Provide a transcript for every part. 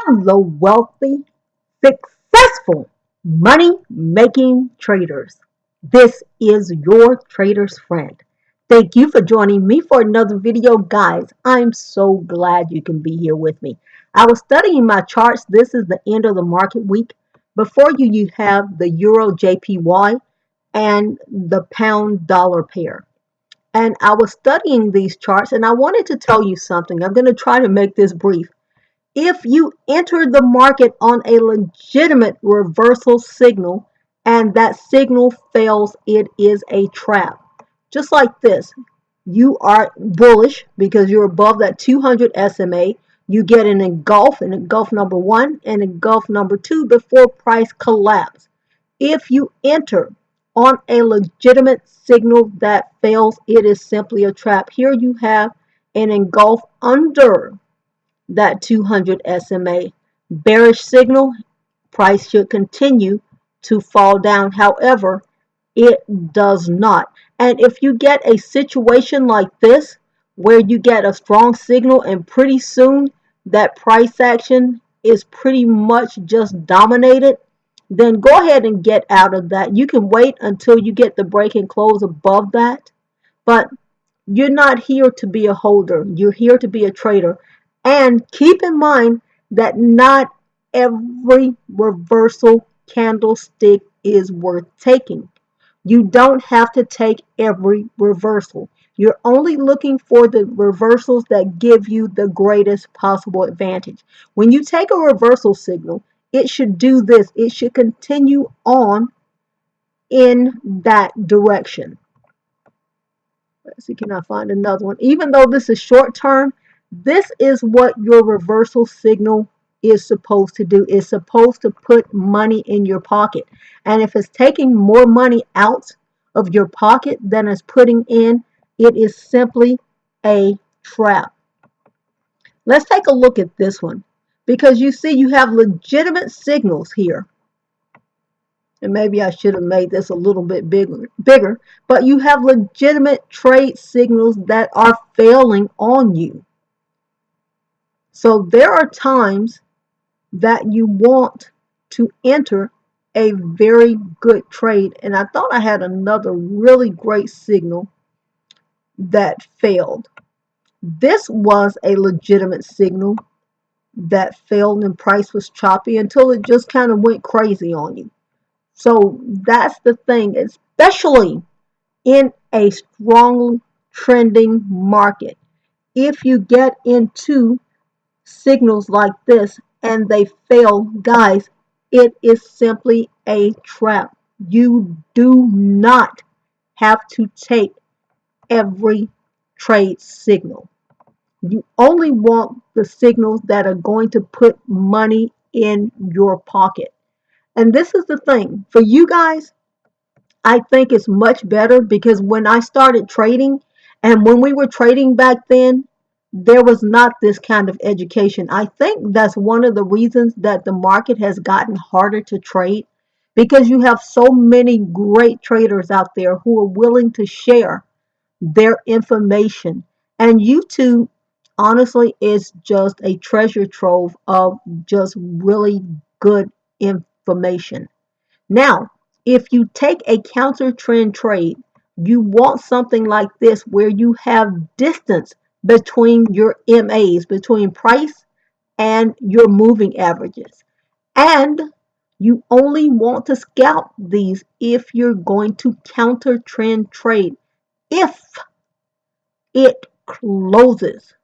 the wealthy, successful, money making traders. This is your trader's friend. Thank you for joining me for another video, guys. I'm so glad you can be here with me. I was studying my charts. This is the end of the market week. Before you, you have the Euro JPY and the pound dollar pair. And I was studying these charts and I wanted to tell you something. I'm going to try to make this brief. If you enter the market on a legitimate reversal signal and that signal fails, it is a trap. Just like this, you are bullish because you're above that 200 SMA. You get an engulf number one and engulf number two before price collapse. If you enter on a legitimate signal that fails, it is simply a trap. Here you have an engulf under that 200 SMA. Bearish signal, price should continue to fall down. However, it does not. And if you get a situation like this, where you get a strong signal and pretty soon that price action is pretty much just dominated, then go ahead and get out of that. You can wait until you get the break and close above that, but you're not here to be a holder. You're here to be a trader. And keep in mind that not every reversal candlestick is worth taking. You don't have to take every reversal. You're only looking for the reversals that give you the greatest possible advantage. When you take a reversal signal, it should do this. It should continue on in that direction. Let's see, can I find another one? Even though this is short term, this is what your reversal signal is supposed to do. It's supposed to put money in your pocket. And if it's taking more money out of your pocket than it's putting in, it is simply a trap. Let's take a look at this one, because you see you have legitimate signals here. And maybe I should have made this a little bit bigger, but you have legitimate trade signals that are failing on you. So there are times that you want to enter a very good trade. And I thought I had another really great signal that failed. This was a legitimate signal that failed and price was choppy until it just kind of went crazy on you. So that's the thing, especially in a strong trending market. If you get into signals like this and they fail, guys, it is simply a trap. You do not have to take every trade signal. You only want the signals that are going to put money in your pocket. And this is the thing for you guys. I think it's much better because when I started trading and when we were trading back then, there was not this kind of education. I think that's one of the reasons that the market has gotten harder to trade, because you have so many great traders out there who are willing to share their information. And YouTube, honestly, is just a treasure trove of just really good information. Now, if you take a counter trend trade, you want something like this where you have distance between your MAs, between price and your moving averages. And you only want to scalp these if you're going to counter trend trade. If it closes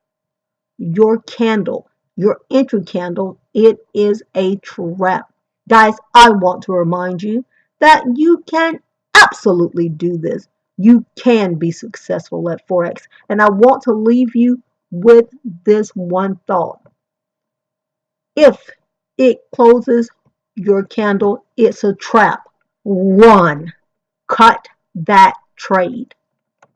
your candle, your entry candle, it is a trap. Guys, I want to remind you that you can absolutely do this. You can be successful at Forex. And I want to leave you with this one thought. If it closes your candle, it's a trap. Run. Cut that trade.